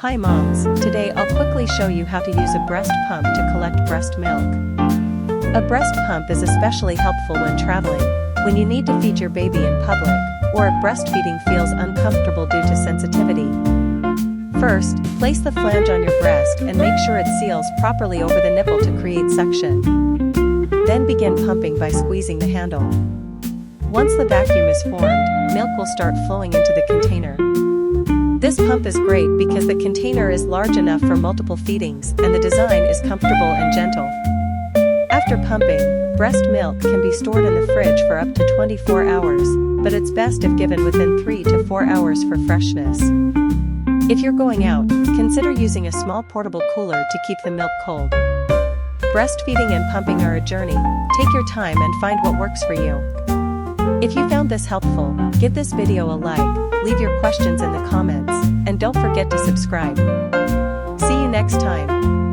Hi moms, today I'll quickly show you how to use a breast pump to collect breast milk. A breast pump is especially helpful when traveling, when you need to feed your baby in public, or if breastfeeding feels uncomfortable due to sensitivity. First, place the flange on your breast and make sure it seals properly over the nipple to create suction. Then begin pumping by squeezing the handle. Once the vacuum is formed, milk will start flowing into the container. This pump is great because the container is large enough for multiple feedings and the design is comfortable and gentle. After pumping, breast milk can be stored in the fridge for up to 24 hours, but it's best if given within 3 to 4 hours for freshness. If you're going out, consider using a small portable cooler to keep the milk cold. Breastfeeding and pumping are a journey. Take your time and find what works for you. If you found this helpful, give this video a like, leave your questions in the comments, and don't forget to subscribe. See you next time.